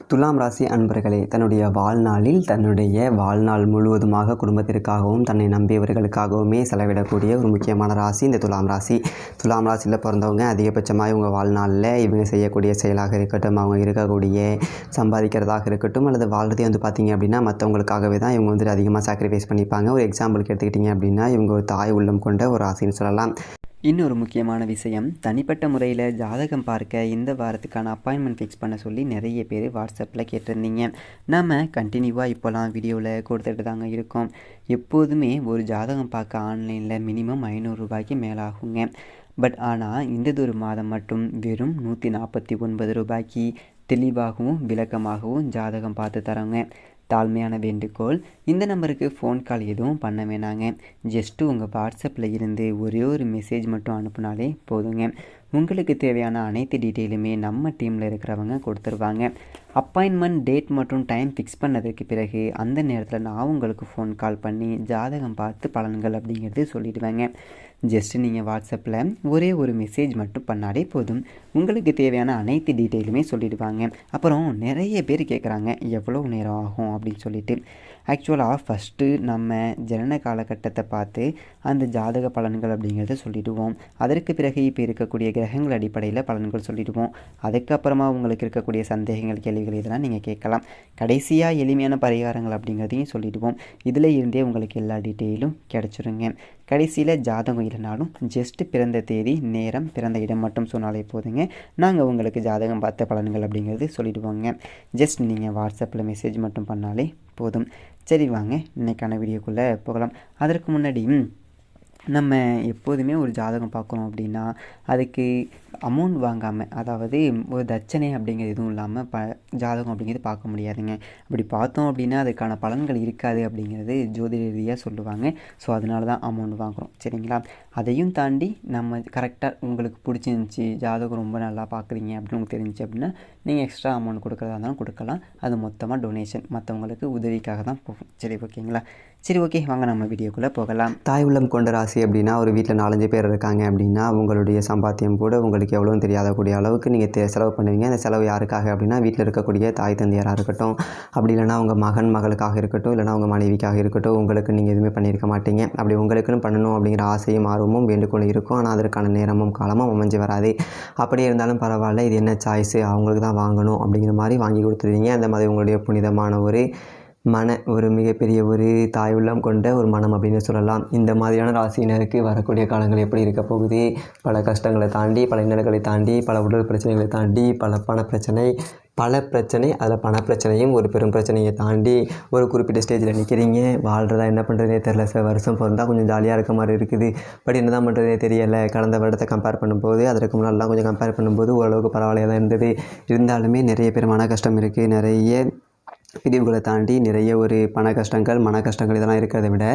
துலாம் ராசி அன்பர்களே, தன்னுடைய வாழ்நாள் முழுவதுமாக குடும்பத்திற்காகவும் தன்னை நம்பியவர்களுக்காகவுமே செலவிடக்கூடிய ஒரு முக்கியமான ராசி இந்த துலாம் ராசி. துலாம் ராசியில் பிறந்தவங்க அதிகபட்சமாக இவங்க வாழ்நாளில் இவங்க செய்யக்கூடிய செயலாக இருக்கட்டும், அவங்க இருக்கக்கூடிய சம்பாதிக்கிறதாக இருக்கட்டும், அல்லது வாழ்றதே பார்த்திங்க அப்படின்னா மற்றவங்களுக்காகவே தான் இவங்க அதிகமாக சாக்ரிஃபைஸ் பண்ணிப்பாங்க. ஒரு எக்ஸாம்பிளுக்கு எடுத்துக்கிட்டிங்க அப்படின்னா இவங்க ஒரு தாய் உள்ளம் கொண்ட ஒரு ராசின்னு சொல்லலாம். இன்னொரு முக்கியமான விஷயம், தனிப்பட்ட முறையில் ஜாதகம் பார்க்க இந்த வாரத்துக்கான அப்பாயின்மெண்ட் ஃபிக்ஸ் பண்ண சொல்லி நிறைய பேர் வாட்ஸ்அப்பில் கேட்டிருந்தீங்க. நம்ம கண்டினியூவாக இப்போலாம் வீடியோவில் கொடுத்துட்டு தாங்க இருக்கோம். எப்போதுமே ஒரு ஜாதகம் பார்க்க ஆன்லைனில் மினிமம் 500 ரூபாய்க்கு மேலாகுங்க. பட் ஆனால் இந்ததொரு மாதம் மட்டும் வெறும் 149 ரூபாய்க்கு தெளிவாகவும் விளக்கமாகவும் ஜாதகம் பார்த்து தரோங்க. தாழ்மையான வேண்டுகோள், இந்த நம்பருக்கு ஃபோன் கால் எதுவும் பண்ண வேணாங்க. ஜஸ்ட்டு உங்கள் வாட்ஸ்அப்பில் இருந்து ஒரே ஒரு மெசேஜ் மட்டும் அனுப்புனாலே போதுங்க. உங்களுக்கு தேவையான அனைத்து டீட்டெயிலுமே நம்ம டீமில் இருக்கிறவங்க கொடுத்துருவாங்க. அப்பாயின்மெண்ட் டேட் மற்றும் டைம் ஃபிக்ஸ் பண்ணதுக்கு பிறகு அந்த நேரத்தில் நான் உங்களுக்கு ஃபோன் கால் பண்ணி ஜாதகம் பார்த்து பலன்கள் அப்படிங்கிறது சொல்லிவிடுவேங்க. ஜஸ்ட்டு நீங்கள் வாட்ஸ்அப்பில் ஒரே ஒரு மெசேஜ் மட்டும் பண்ணாலே போதும், உங்களுக்கு தேவையான அனைத்து டீட்டெயிலுமே சொல்லிவிடுவாங்க. அப்புறம் நிறைய பேர் கேட்குறாங்க எவ்வளோ நேரம் ஆகும் அப்படின்னு சொல்லிட்டு. ஆக்சுவலாக ஃபஸ்ட்டு நம்ம ஜனன காலகட்டத்தை பார்த்து அந்த ஜாதக பலன்கள் அப்படிங்கிறத சொல்லிவிடுவோம். அதற்கு பிறகு இப்போ இருக்கக்கூடிய கிரகங்கள் அடிப்படையில் பலன்கள் சொல்லிவிடுவோம். அதுக்கப்புறமா உங்களுக்கு இருக்கக்கூடிய சந்தேகங்கள், கேள்விகள் இதெல்லாம் நீங்கள் கேட்கலாம். கடைசியாக எளிமையான பரிகாரங்கள் அப்படிங்கிறதையும் சொல்லிவிடுவோம். இதில் இருந்தே உங்களுக்கு எல்லா டீட்டெயிலும் கிடச்சிருங்க. கடைசியில் ஜாதகம் இல்லைனாலும் ஜஸ்ட்டு பிறந்த தேதி, நேரம், பிறந்த இடம் மட்டும் சொன்னாலே போதுங்க. நாங்கள் உங்களுக்கு ஜாதகம் பார்த்த பலன்கள் அப்படிங்கிறது சொல்லிவிடுவோங்க. ஜஸ்ட் நீங்கள் வாட்ஸ்அப்பில் மெசேஜ் மட்டும் பண்ணாலே போதும். சரி, வாங்க இன்றைக்கான வீடியோக்குள்ளே போகலாம். அதற்கு முன்னாடி நம்ம எப்போதுமே ஒரு ஜாதகம் பார்க்குறோம் அப்படின்னா அதுக்கு அமௌண்ட் வாங்காமல், அதாவது ஒரு தட்சணை அப்படிங்கிறது எதுவும் இல்லாமல் ஜாதகம் அப்படிங்கிறது பார்க்க முடியாதுங்க. அப்படி பார்த்தோம் அப்படின்னா அதுக்கான பலன்கள் இருக்காது அப்படிங்கிறது ஜோதிட ரீதியாக சொல்லுவாங்க. ஸோ அதனால தான் அமௌண்ட் வாங்குகிறோம், சரிங்களா? அதையும் தாண்டி நம்ம கரெக்டாக உங்களுக்கு பிடிச்சிருந்துச்சி, ஜாதகம் ரொம்ப நல்லா பார்க்குறீங்க அப்படின்னு உங்களுக்கு தெரிஞ்சிச்சு அப்படின்னா நீங்கள் எக்ஸ்ட்ரா அமௌண்ட் கொடுக்குறதா இருந்தாலும் கொடுக்கலாம். அது மொத்தமாக டொனேஷன், மற்றவங்களுக்கு உதவிக்காக தான் போகும். சரி, ஓகேங்களா? சரி, ஓகே, வாங்க நம்ம வீடியோக்குள்ளே போகலாம். தாய் உள்ளம் கொண்ட ராசி அப்படின்னா ஒரு வீட்டில் 4-5 பேர் இருக்காங்க அப்படின்னா உங்களுடைய சம்பாத்தியம் கூட உங்களுக்கு எவ்வளோன்னு தெரியாதக்கூடிய அளவுக்கு நீங்கள் செலவு பண்ணுவீங்க. அந்த செலவு யாருக்காக அப்படின்னா வீட்டில் இருக்கக்கூடிய தாய் தந்தையராக இருக்கட்டும், அப்படி இல்லைனா உங்கள் மகளுக்காக இருக்கட்டும், இல்லைனா உங்கள் மனைவிக்காக இருக்கட்டும். உங்களுக்கு நீங்கள் எதுவுமே பண்ணியிருக்க மாட்டீங்க. அப்படி உங்களுக்குன்னு பண்ணணும் அப்படிங்கிற ஆசையும் ஆர்வமும் வேண்டுகோளும் இருக்கும். ஆனால் அதற்கான நேரமும் காலமும் அமைஞ்சு வராது. அப்படி இருந்தாலும் பரவாயில்ல, இது என்ன சாய்ஸு, அவங்களுக்கு தான் வாங்கணும் அப்படிங்கிற மாதிரி வாங்கி கொடுத்துருவீங்க. அந்த மாதிரி உங்களுடைய புனிதமான ஒரு மிகப்பெரிய ஒரு தாய் உள்ளம் கொண்ட ஒரு மனம் அப்படின்னு சொல்லலாம். இந்த மாதிரியான ராசியினருக்கு வரக்கூடிய காலங்கள் எப்படி இருக்க போகுது? பல கஷ்டங்களை தாண்டி, பல இன்னல்களை தாண்டி, பல உடல் பிரச்சனைகளை தாண்டி, பல பிரச்சனை, அதில் பணப்பிரச்சனையும் ஒரு பெரும் பிரச்சனையை தாண்டி ஒரு குறிப்பிட்ட ஸ்டேஜில் நிற்கிறீங்க. வாழ்கிறதா என்ன பண்ணுறதே தெரில. சில வருஷம் பிறந்தால் கொஞ்சம் ஜாலியாக இருக்க மாதிரி இருக்குது. பட் என்ன தான் பண்ணுறதே தெரியலை. கடந்த வருடத்தை கம்பேர் பண்ணும்போது, அதற்கு முன்னாடிலாம் கொஞ்சம் கம்பேர் பண்ணும்போது ஓரளவுக்கு பரவாயில்லையாக தான் இருந்தது. இருந்தாலுமே நிறைய பேர் மன கஷ்டம் இருக்குது. நிறைய பிரிவுகளை தாண்டி நிறைய ஒரு மன கஷ்டங்கள் இதெல்லாம் இருக்கிறத விட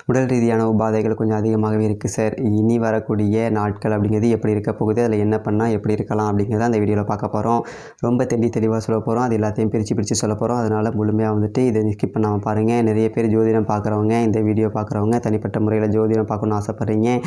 உடல் ரீதியான உபாதைகள் கொஞ்சம் அதிகமாகவே இருக்குது சார். இனி வரக்கூடிய நாட்கள் அப்படிங்கிறது எப்படி இருக்க போகுது, அதில் என்ன பண்ணால் எப்படி இருக்கலாம் அப்படிங்கிறத அந்த வீடியோவில் பார்க்க போகிறோம். ரொம்ப தெளிவாக சொல்ல போகிறோம். அது எல்லாத்தையும் பிரித்து சொல்ல போகிறோம். அதனால் முழுமையாக இதை ஸ்கிப் பண்ணாமல் பாருங்கள். நிறைய பேர் ஜோதிடம் பார்க்குறவங்க, இந்த வீடியோ பார்க்குறவங்க தனிப்பட்ட முறையில் ஜோதிடம் பார்க்கணுன்னு ஆசைப்பட்றீங்க.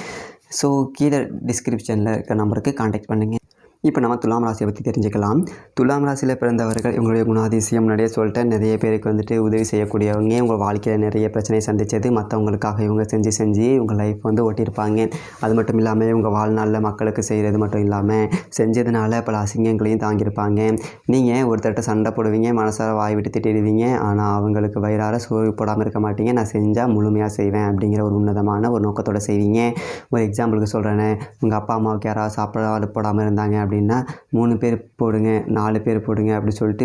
ஸோ கீழே டிஸ்கிரிப்ஷனில் இருக்க நம்பருக்கு கான்டாக்ட் பண்ணுங்கள். இப்போ நம்ம துலாம் ராசியை பற்றி தெரிஞ்சுக்கலாம். துலாம் ராசியில் பிறந்தவர்கள் இவங்களுடைய குணாதிசயம் முன்னாடியே சொல்லிட்டேன். நிறைய பேருக்கு உதவி செய்யக்கூடியவங்க. உங்கள் வாழ்க்கையில் நிறைய பிரச்சனை சந்தித்தது மற்றவங்களுக்காக இவங்க செஞ்சு உங்கள் லைஃப் ஓட்டியிருப்பாங்க. அது மட்டும் இல்லாமல் உங்கள் வாழ்நாளில் மக்களுக்கு செய்கிறது மட்டும் இல்லாமல் செஞ்சதுனால பல அசிங்கங்களையும் தாங்கியிருப்பாங்க. நீங்கள் ஒருத்தர்கிட்ட சண்டை போடுவீங்க, மனசார வாய் விட்டு திட்டிடுவீங்க. ஆனால் அவங்களுக்கு வயிறார சோறு போடாமல் இருக்க மாட்டீங்க. நான் செஞ்சால் முழுமையாக செய்வேன் அப்படிங்கிற ஒரு உன்னதமான ஒரு நோக்கத்தோடு செய்வீங்க. ஒரு எக்ஸாம்பிளுக்கு சொல்கிறேனே, உங்கள் அப்பா அம்மாவுக்கு யாராவது சாப்பிட போடாமல் இருந்தாங்க அப்படின்னா 3 பேர் போடுங்க, 4 பேர் போடுங்க அப்படி சொல்லிட்டு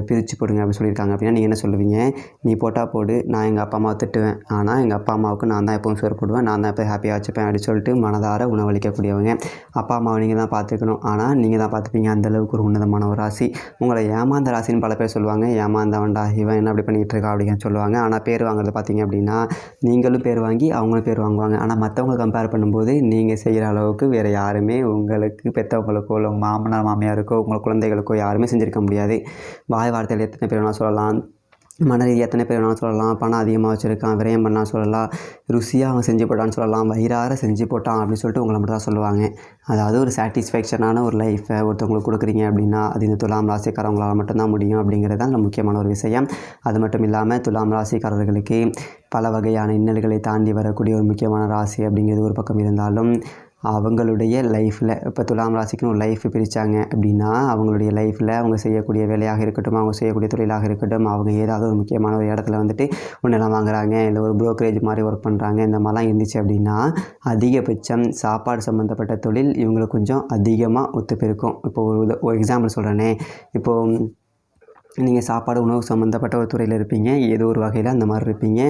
பிரித்து போடுங்க அப்படி சொல்லியிருக்காங்க அப்படின்னா நீங்கள் என்ன சொல்லுவீங்க? நீ போட்டால் போடு, நான் எங்கள் அப்பா அம்மாவை திட்டுவேன், ஆனால் எங்கள் அப்பா அம்மாவுக்கு நான் தான் எப்பவும் சோறு போடுவேன், நான் தான் எப்போ ஹாப்பியாக வச்சுப்பேன் அப்படி சொல்லிட்டு மனதார உணவளிக்கக்கூடியவங்க. அப்பா அம்மாவை நீங்கள் தான் பார்த்துக்கணும், ஆனால் நீங்கள் தான் பார்த்துப்பீங்க. அந்தளவுக்கு ஒரு உன்னதமான ஒரு ராசி. உங்களை ஏமாந்த ராசின்னு பல பேர் சொல்லுவாங்க. ஏமாந்தவன்டா இவன் என்ன அப்படி பண்ணிகிட்டு இருக்கா அப்படின்னு சொல்லுவாங்க. ஆனால் பேர் வாங்குறது பார்த்தீங்க அப்படின்னா நீங்களும் பேர் வாங்கி அவங்களும் பேர் வாங்குவாங்க. ஆனால் மற்றவங்களை கம்பேர் பண்ணும்போது நீங்கள் செய்கிற அளவுக்கு வேறு யாருமே உங்களுக்கு பெற்றவங்களுக்கோ இல்லை உங்கள் மாமனார் மாமியாருக்கோ உங்கள் குழந்தைகளுக்கோ யாருமே செஞ்சுருக்க முடியாது. வாய் வார்த்தையில் எத்தனை பேர் வேணால் சொல்லலாம். மன ரீதியாக எத்தனை பேர் வேணாலும் சொல்லலாம், பணம் அதிகமாக வச்சுருக்கான், விரயம் பண்ணான்னு சொல்லலாம், ருசியாக அவன் செஞ்சு போட்டான்னு சொல்லலாம், வயிறார செஞ்சு போட்டான் அப்படின்னு சொல்லிட்டு உங்களை மட்டும் தான் சொல்லுவாங்க. அதாவது ஒரு சாட்டிஸ்ஃபேக்ஷனான ஒரு லைஃப்பை ஒருத்தவங்களுக்கு கொடுக்குறீங்க அப்படின்னா அது இந்த துலாம் ராசிக்காரவங்களால் மட்டும்தான் முடியும் அப்படிங்கிறது தான் அதில் முக்கியமான ஒரு விஷயம். அது மட்டும் இல்லாமல் துலாம் ராசிக்காரர்களுக்கு பல வகையான இன்னல்களை தாண்டி வரக்கூடிய ஒரு முக்கியமான ராசி அப்படிங்கிறது ஒரு பக்கம் இருந்தாலும், அவங்களுடைய லைஃப்பில் இப்போ துலாம் ராசிக்குன்னு ஒரு லைஃப் பிரித்தாங்க அப்படின்னா அவங்களுடைய லைஃப்பில் அவங்க செய்யக்கூடிய வேலையாக இருக்கட்டும், அவங்க செய்யக்கூடிய தொழிலாக இருக்கட்டும், அவங்க ஏதாவது ஒரு முக்கியமான ஒரு இடத்துல வந்துட்டு ஒரு நிலம் வாங்குறாங்க, இல்லை ஒரு ப்ரோக்கரேஜ் மாதிரி ஒர்க் பண்ணுறாங்க, இந்த மாதிரிலாம் இருந்துச்சு அப்படின்னா அதிகபட்சம் சாப்பாடு சம்மந்தப்பட்ட தொழில் இவங்களுக்கு கொஞ்சம் அதிகமாக ஒத்து போயிருக்கும். இப்போது ஒரு எக்ஸாம்பிள் சொல்கிறேனே, இப்போது நீங்கள் சாப்பாடு உணவு சம்மந்தப்பட்ட ஒரு துறையில் இருப்பீங்க, ஏதோ ஒரு வகையில் அந்த மாதிரி இருப்பீங்க.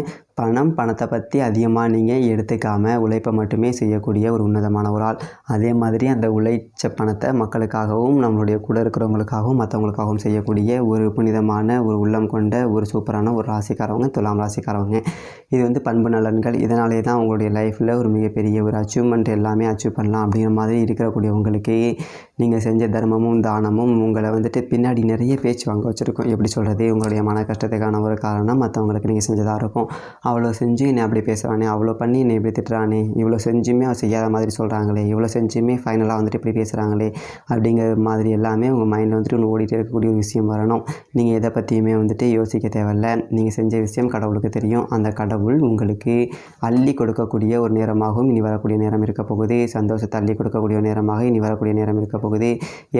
பணத்தை பற்றி அதிகமாக நீங்கள் எடுத்துக்காமல் உழைப்பை மட்டுமே செய்யக்கூடிய ஒரு உன்னதமான ஒரு ஆள். அதே மாதிரி அந்த உழைச்ச பணத்தை மக்களுக்காகவும் நம்மளுடைய கூட இருக்கிறவங்களுக்காகவும் மற்றவங்களுக்காகவும் செய்யக்கூடிய ஒரு புனிதமான ஒரு உள்ளம் கொண்ட ஒரு சூப்பரான ஒரு ராசிக்காரவங்க துலாம் ராசிக்காரவங்க. இது வந்து பண்பு நலன்கள். இதனாலே தான் உங்களுடைய லைஃப்பில் ஒரு மிகப்பெரிய ஒரு அச்சீவ்மெண்ட் எல்லாமே அச்சீவ் பண்ணலாம் அப்படிங்கிற மாதிரி இருக்கக்கூடியவங்களுக்கு நீங்கள் செஞ்ச தர்மமும் தானமும் உங்களை வந்துட்டு பின்னாடி நிறைய பேச்சு வாங்க வச்சுருக்கோம். எப்படி சொல்கிறது, உங்களுடைய மன கஷ்டத்துக்கான ஒரு காரணம் மற்றவங்களுக்கு நீங்கள் செஞ்சதாக இருக்கும். அவ்வளோ செஞ்சு என்னை அப்படி பேசுகிறானே, அவ்வளோ பண்ணி என்னை இப்படி திட்டுறானே, இவ்வளோ செஞ்சுமே அவன் செய்யாத மாதிரி சொல்கிறாங்களே, இவ்வளோ செஞ்சுமே ஃபைனலாக வந்துட்டு இப்படி பேசுகிறாங்களே அப்படிங்கிற மாதிரி எல்லாமே உங்கள் மைண்டில் வந்துட்டு ஒன்று ஓடிட்டு இருக்கக்கூடிய ஒரு விஷயம் வரணும். நீங்கள் எதை பற்றியுமே வந்துட்டு யோசிக்க தேவையில்ல. நீங்கள் செஞ்ச விஷயம் கடவுளுக்கு தெரியும். அந்த கடவுள் உங்களுக்கு அள்ளி கொடுக்கக்கூடிய ஒரு நேரமாகவும் இனி வரக்கூடிய நேரம் இருக்க போகுது. சந்தோஷத்தை அள்ளி கொடுக்கக்கூடிய ஒரு நேரமாக இனி வரக்கூடிய நேரம் இருக்க போகுது.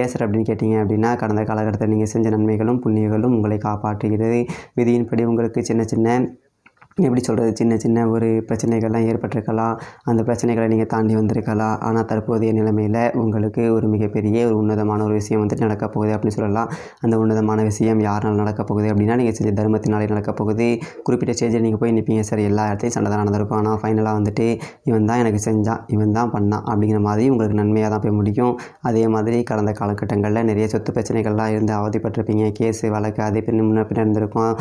ஏன் சார் அப்படின்னு கேட்டிங்க அப்படின்னா, கடந்த காலகட்டத்தில் நீங்கள் செஞ்ச நன்மைகளும் புண்ணியங்களும் உங்களை காப்பாற்றுகிறது. விதியின்படி உங்களுக்கு சின்ன சின்ன எப்படி சொல்கிறது, சின்ன சின்ன ஒரு பிரச்சனைகள்லாம் ஏற்பட்டிருக்கலாம். அந்த பிரச்சனைகளை நீங்கள் தாண்டி வந்திருக்கலாம். ஆனால் தற்போதைய நிலைமையில் உங்களுக்கு ஒரு மிகப்பெரிய ஒரு உன்னதமான ஒரு விஷயம் வந்துட்டு நடக்கப் போகுது அப்படின்னு சொல்லலாம். அந்த உன்னதமான விஷயம் யாரால் நடக்கப் போகுது அப்படின்னா, நீங்கள் செஞ்ச தர்மத்தினாலே நடக்கப் போகுது. குறிப்பிட்ட ஸ்டேஜில் நீங்கள் போய் நிற்பீங்க, சார் எல்லா இடத்தையும் சண்டை தான் நடந்திருக்கும், ஆனால் ஃபைனலாக வந்துட்டு இவன் தான் எனக்கு செஞ்சான், இவன் தான் பண்ணான் அப்படிங்கிற மாதிரி உங்களுக்கு நன்மையாக தான் போய் முடியும். அதே மாதிரி கடந்த காலகட்டங்களில் நிறைய சொத்து பிரச்சனைகள்லாம் இருந்து அவதிப்பட்டிருப்பீங்க. கேஸு வழக்கு அது முன்ன பின்ன இருந்திருக்கும்.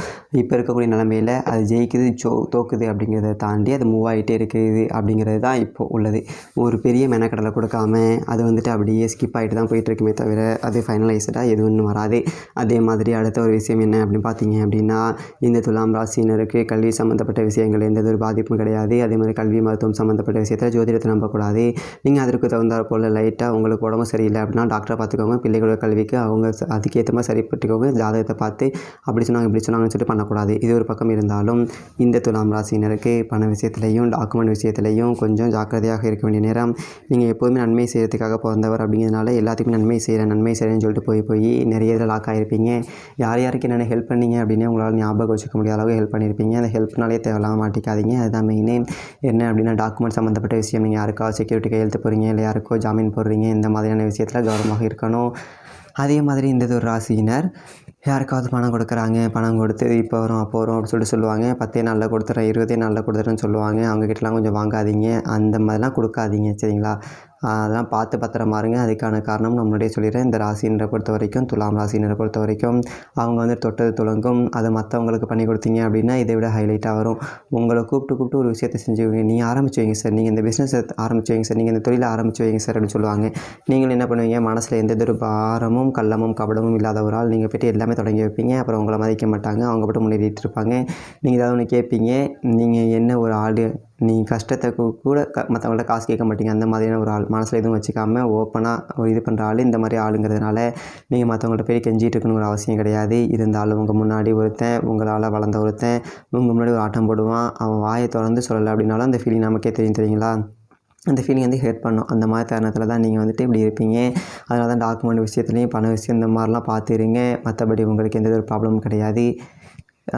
இப்போ இருக்கக்கூடிய நிலைமையில் அது ஜெயிக்குது தோக்குது அப்படிங்கிறத தாண்டி அது மூவ் ஆகிட்டே இருக்குது அப்படிங்கிறது தான் இப்போது உள்ளது. ஒரு பெரிய மெனக்கடலை கொடுக்காம அது வந்துட்டு அப்படியே ஸ்கிப் ஆகிட்டு தான் போயிட்டுருக்குமே தவிர அது ஃபைனலைஸ்டாக எதுவும் வராது. அதே மாதிரி அடுத்த ஒரு விஷயம் என்ன அப்படின்னு பார்த்தீங்க அப்படின்னா, இந்த துலாம் ராசியினருக்கு கல்வி சம்மந்தப்பட்ட விஷயங்கள் எந்த ஒரு பாதிப்பும் கிடையாது. அதே மாதிரி கல்வி மருத்துவம் சம்மந்தப்பட்ட விஷயத்தில் ஜோதிடத்தை நம்பக்கூடாது. நீங்கள் அதற்கு தகுந்தாற் போல் லைட்டாக உங்களுக்கு உடம்பு சரியில்லை அப்படின்னா டாக்டரை பார்த்துக்கோங்க. பிள்ளைகளோட கல்விக்கு அவங்க அதுக்கேற்ற மாதிரி சரிப்பட்டுக்கோங்க. ஜாதகத்தை பார்த்து அப்படி சொன்னாங்க இப்படி சொன்னாங்கன்னு சொல்லிட்டு பண்ணக்கூடாது. இது ஒரு பக்கம் இருந்தாலும் இந்த துலாம் ராசியினருக்கு பண விஷயத்துலையும் டாக்குமெண்ட் விஷயத்துலையும் கொஞ்சம் ஜாக்கிரதையாக இருக்க வேண்டிய நேரம். நீங்கள் எப்போதுமே நன்மை செய்கிறதுக்காக பிறந்தவர் அப்படிங்கிறதுனால எல்லாத்துக்குமே நன்மை செய்கிறேன்னு சொல்லிட்டு போய் நிறைய இதில் லாக் ஆகிருப்பீங்க. யாருக்கு என்னென்ன ஹெல்ப் பண்ணீங்க அப்படின்னு உங்களால் ஞாபகம் வச்சுக்க முடியாத அளவுக்கு ஹெல்ப் பண்ணியிருப்பீங்க. அந்த ஹெல்ப்னாலே தேவையில்லாமல் மாட்டிக்காதீங்க. அதுதான் மெயினே. என்ன அப்படின்னா, டாக்குமெண்ட் சம்மந்தப்பட்ட விஷயம், நீங்கள் யாருக்கா செக்யூரிட்டி கையெழுத்து போகிறீங்க, இல்லை யாருக்கோ ஜாமீன் போடுறீங்க, இந்த மாதிரியான விஷயத்தில் கவனமாக இருக்கணும். அதே மாதிரி இந்த ஒரு ராசியினர் யாருக்காவது பணம் கொடுக்குறாங்க, பணம் கொடுத்து இப்போ வரும் அப்போ வரும் அப்படின்னு சொல்லுவாங்க. 10 நாளில் கொடுத்துட்றேன், 20 நாளில் கொடுத்துட்றேன்னு சொல்லுவாங்க. அவங்ககிட்டலாம் கொஞ்சம் வாங்காதீங்க, அந்த மாதிரிலாம் கொடுக்காதீங்க, சரிங்களா? அதெல்லாம் பார்த்து பத்திரமா இருங்க. அதுக்கான காரணம் நான் முன்னாடியே சொல்லிடுறேன். இந்த ராசினரை பொறுத்த வரைக்கும், துலாம் ராசினரை பொறுத்த வரைக்கும் அவங்க வந்து தொட்டது துலங்கும். அதை மற்றவங்களுக்கு பண்ணி கொடுத்தீங்க அப்படின்னா இதை விட ஹைலைட்டாக வரும். உங்களை கூப்பிட்டு ஒரு விஷயத்தை செஞ்சுவீங்க. நீங்கள் ஆரம்பிச்சு வைங்க சார், நீங்கள் இந்த பிஸ்னஸை ஆரம்பிச்சு வைங்க சார், நீங்கள் இந்த தொழிலை ஆரம்பிச்சு வைங்க சார் அப்படின்னு சொல்லுவாங்க. நீங்களும் என்ன பண்ணுவீங்க, மனசில் எந்த ஒரு பாரமும் கள்ளமும் கபடமும் இல்லாத ஒரு ஆள். நீங்கள் போய்ட்டு எல்லாமே தொடங்கி வைப்பீங்க. அப்புறம் உங்களை மதிக்க மாட்டாங்க, அவங்க மட்டும் முன்னேறிட்டு இருப்பாங்க. நீங்கள் ஏதாவது ஒன்று கேட்பீங்க, நீங்கள் என்ன ஒரு ஆள், நீங்கள் கஷ்டத்தை கூட மற்றவங்கள்ட்ட காசு கேட்க மாட்டீங்க. அந்த மாதிரியான ஒரு ஆள், மனசில் எதுவும் வச்சுக்காமல் ஓப்பனாக இது பண்ணுற ஆள் இந்த மாதிரி ஆளுங்கிறதுனால நீங்கள் மற்றவங்கள்ட்ட போய் கெஞ்சிட்டு இருக்கணும்னு ஒரு அவசியம் கிடையாது. இருந்தாலும் உங்கள் முன்னாடி ஒருத்தன், உங்களால் வளர்ந்த ஒருத்தன் உங்கள் முன்னாடி ஒரு ஆட்டம் போடுவான். அவன் வாயை திறந்து சொல்லலை அப்படின்னாலும் அந்த ஃபீலிங் நமக்கே தெரியுங்களா? அந்த ஃபீலிங் வந்து ஹேட் பண்ணும். அந்த மாதிரி தருணத்தில் தான் நீங்கள் வந்துட்டு இப்படி இருப்பீங்க. அதனால தான் டாக்குமெண்ட் விஷயத்துலையும் பண விஷயம் இந்த மாதிரிலாம் பார்த்துருங்க. மற்றபடி உங்களுக்கு எந்த ஒரு ப்ராப்ளமும் கிடையாது.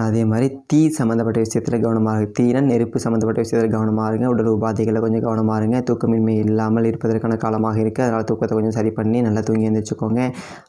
அதே மாதிரி தீ சம்மந்தப்பட்ட விஷயத்தில் கவனமாக இருங்க. தீனா நெருப்பு சம்மந்தப்பட்ட விஷயத்தில் கவனமாக இருங்க. உடல் உபாதைகளை கொஞ்சம் கவனமாக இருங்க. தூக்கமின்மை இல்லாமல் இருப்பதற்கான காலமாக இருக்குது. அதனால் தூக்கத்தை கொஞ்சம் சரி பண்ணி நல்லா தூங்கி எழுந்திரிச்சுக்கோங்க.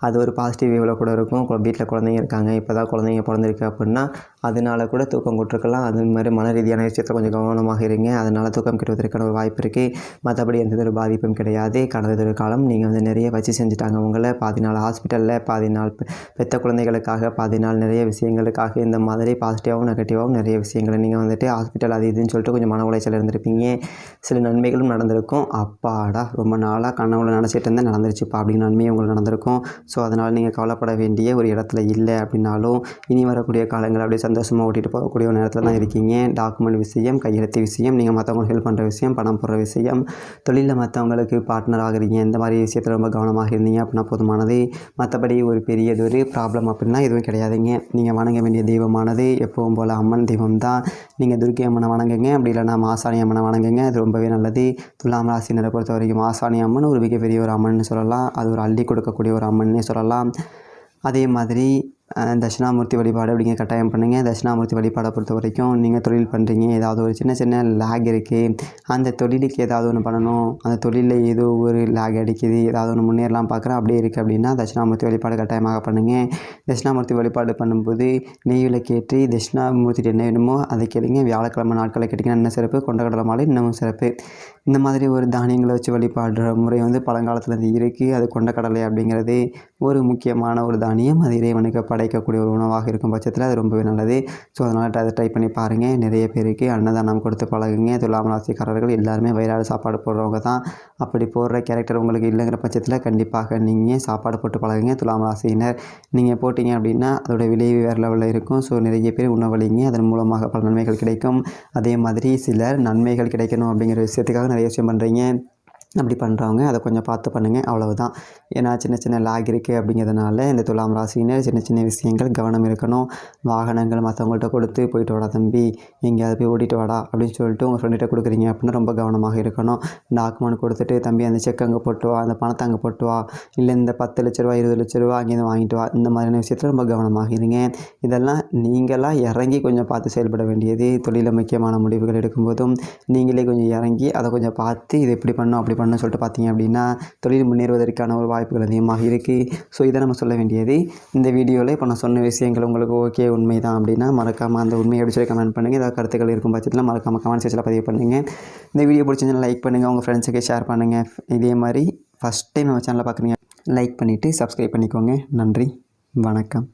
அது ஒரு பாசிட்டிவ் வேவில் கூட இருக்கும். வீட்டில் குழந்தைங்க இருக்காங்க, இப்போ தான் குழந்தைங்க பிறந்திருக்கு அப்படின்னா அதனால கூட தூக்கம் கொட்டிருக்கலாம். அது மாதிரி மன ரீதியான விஷயத்தில் கொஞ்சம் கவனமாக இருங்க. அதனால் தூக்கம் கெடுவதற்கான ஒரு வாய்ப்பு இருக்குது. மற்றபடி எந்த ஒரு பாதிப்பும் கிடையாது. கடந்த ஒரு காலம் நீங்கள் வந்து நிறைய வச்சு செஞ்சுட்டாங்க உங்களை. பாதி நாள் ஹாஸ்பிட்டலில், பாதி நாள் பெற்ற குழந்தைகளுக்காக, பாதி நாள் நிறைய விஷயங்களுக்காக இந்த மாதிரி பாசிட்டிவாகவும் நெகட்டிவாகவும் நிறைய விஷயங்களை நீங்கள் வந்துட்டு ஹாஸ்பிட்டல் அது இதுன்னு சொல்லிட்டு கொஞ்சம் மன உளைச்சல் இருந்திருப்பீங்க. சில நன்மைகளும் நடந்திருக்கும். அப்பாடா ரொம்ப நாளாக கனவுல நினச்சிட்டு இருந்தேன் நடந்துருச்சுப்பா அப்படின்னு நன்மையும் உங்களுக்கு நடந்திருக்கும். ஸோ அதனால் நீங்கள் கவலைப்பட வேண்டிய ஒரு இடத்துல இல்லை அப்படின்னாலும் இனி வரக்கூடிய காலங்கள் அப்படியே சந்தோஷமாக ஓட்டிகிட்டு போகக்கூடிய ஒரு நேரத்தில் தான் இருக்கீங்க. டாக்குமெண்ட் விஷயம், கையெழுத்து விஷயம், நீங்கள் மற்றவங்களுக்கு ஹெல்ப் பண்ணுற விஷயம், பணம் போடுற விஷயம், தொழிலில் மற்றவங்களுக்கு பார்ட்னர் ஆகுறீங்க, இந்த மாதிரி விஷயத்தில் ரொம்ப கவனமாக இருந்தீங்க அப்படின்னா போதுமானது. மற்றபடி ஒரு பெரியதொரு ப்ராப்ளம் அப்படின்னா எதுவும் கிடையாதுங்க. நீங்கள் வணங்க வேண்டிய தெய்வமானது எப்பவும் போல் அம்மன் தெய்வம் தான். நீங்கள் துர்க்கை அம்மனை வணங்குங்க, அப்படி இல்லைனா மாசாணி அம்மனை வணங்குங்க. அது ரொம்பவே நல்லது. துலாம் ராசினரை பொறுத்த வரைக்கும் மாசாணி அம்மன் ஒரு மிகப்பெரிய ஒரு அம்மன்னு சொல்லலாம். அது ஒரு அள்ளி கொடுக்கக்கூடிய ஒரு அம்மன்னே சொல்லலாம். அதே மாதிரி தட்சிணாமூர்த்தி வழிபாடு அப்படிங்கிற கட்டாயம் பண்ணுங்கள். தட்சிணாமூர்த்தி வழிபாடை பொறுத்த வரைக்கும் நீங்கள் தொழில் பண்ணுறீங்க, ஏதாவது ஒரு சின்ன சின்ன லேக் இருக்குது, அந்த தொழிலுக்கு ஏதாவது ஒன்று பண்ணணும், அந்த தொழிலில் ஏதோ ஒரு லேக் அடிக்குது, ஏதாவது ஒன்று முன்னேறலாம் பார்க்குறேன் அப்படியே இருக்குது அப்படின்னா தட்சிணாமூர்த்தி வழிபாடு கட்டாயமாக பண்ணுங்கள். தட்சிணாமூர்த்தி வழிபாடு பண்ணும்போது நெய் விளக்கேற்றி தட்சிணாமூர்த்திட்டு என்ன வேணுமோ அதை கேளுங்க. வியாழக்கிழமை நாட்களை கேட்டிங்கன்னா இன்னும் சிறப்பு, கொண்டக்கடலை மாலை இன்னமும் சிறப்பு. இந்த மாதிரி ஒரு தானியங்களை வச்சு வழிபாடுற முறை வந்து பழங்காலத்துலேருந்து இருக்குது. அது கொண்டக்கடலை அப்படிங்கிறது ஒரு முக்கியமான ஒரு தானியம். அது இறைவனுக்கு படைக்கக்கூடிய ஒரு உணவாக இருக்கும் பட்சத்தில் அது ரொம்பவே நல்லது. ஸோ அதனால் அதை ட்ரை பண்ணி பாருங்கள். நிறைய பேருக்கு அன்னதானம் கொடுத்து பழகுங்க. துலாம் ராசிக்காரர்கள் எல்லாருமே வயிறாறு சாப்பாடு போடுறவங்க தான். அப்படி போடுற கேரக்டர் உங்களுக்கு இல்லைங்கிற பட்சத்தில் கண்டிப்பாக நீங்கள் சாப்பாடு போட்டு பழகுங்க. துலாம் ராசியினர் நீங்கள் போட்டிங்க அப்படின்னா அதோடய விளைவு வேறு லெவலில் இருக்கும். ஸோ நிறைய பேர் உணவளிங்க, அதன் மூலமாக பல நன்மைகள் கிடைக்கும். அதே மாதிரி சிலர் நன்மைகள் கிடைக்கணும் அப்படிங்கிற விஷயத்துக்காக நிறைய விஷயம் பண்ணுறீங்க. அப்படி பண்ணுறவங்க அதை கொஞ்சம் பார்த்து பண்ணுங்கள், அவ்வளவுதான். ஏன்னா சின்ன சின்ன லேக் இருக்குது அப்படிங்கிறதுனால இந்த துலாம் ராசினர் சின்ன சின்ன விஷயங்கள் கவனம் இருக்கணும். வாகனங்கள் மற்றவங்கள்ட்ட கொடுத்து போயிட்டு வாடா தம்பி, எங்கேயாவது போய் ஓட்டிட்டு வாடா அப்படின்னு சொல்லிட்டு உங்கள் ஃப்ரெண்ட்கிட்ட கொடுக்குறீங்க அப்படின்னா ரொம்ப கவனமாக இருக்கணும். டாக்குமெண்ட் கொடுத்துட்டு தம்பி அந்த செக் அங்கே போட்டு வா, அந்த பணத்தை அங்கே போட்டு வா, இல்லை இந்த 10 லட்ச ரூபா 20 லட்ச ரூபா அங்கேருந்து வாங்கிட்டு வா, இந்த மாதிரியான விஷயத்தில் ரொம்ப கவனமாக இருங்க. இதெல்லாம் நீங்களாக இறங்கி கொஞ்சம் பார்த்து செயல்பட வேண்டியது. தொழிலில் முக்கியமான முடிவுகள் எடுக்கும்போதும் நீங்களே கொஞ்சம் இறங்கி அதை கொஞ்சம் பார்த்து இது எப்படி பண்ணணும் அப்படி பண்ணணும்னு சொல்லிட்டு பார்த்தீங்க அப்படின்னா தொழில் முன்னேறுவதற்கான ஒரு வாய்ப்புகள் அதிகமாக இருக்குது. ஸோ இதை நம்ம சொல்ல வேண்டியது. இந்த வீடியோவில் இப்போ நான் சொன்ன விஷயங்கள் உங்களுக்கு ஓகே உண்மை தான் அப்படின்னா மறக்காமல் அந்த உண்மையை எப்படி சொல்லி கமெண்ட் பண்ணுங்கள். ஏதாவது கருத்துக்கள் இருக்கும் பட்சத்தில் மறக்காமல் கமெண்ட் செக்ஷனில் பதிவு பண்ணுங்கள். இந்த வீடியோ பிடிச்சிருந்தா லைக் பண்ணுங்கள், உங்கள் ஃப்ரெண்ட்ஸுக்கு ஷேர் பண்ணுங்கள். இதே மாதிரி ஃபஸ்ட் டைம் நம்ம சேனலில் பார்க்குறீங்க லைக் பண்ணிவிட்டு சப்ஸ்கிரைப் பண்ணிக்கோங்க. நன்றி, வணக்கம்.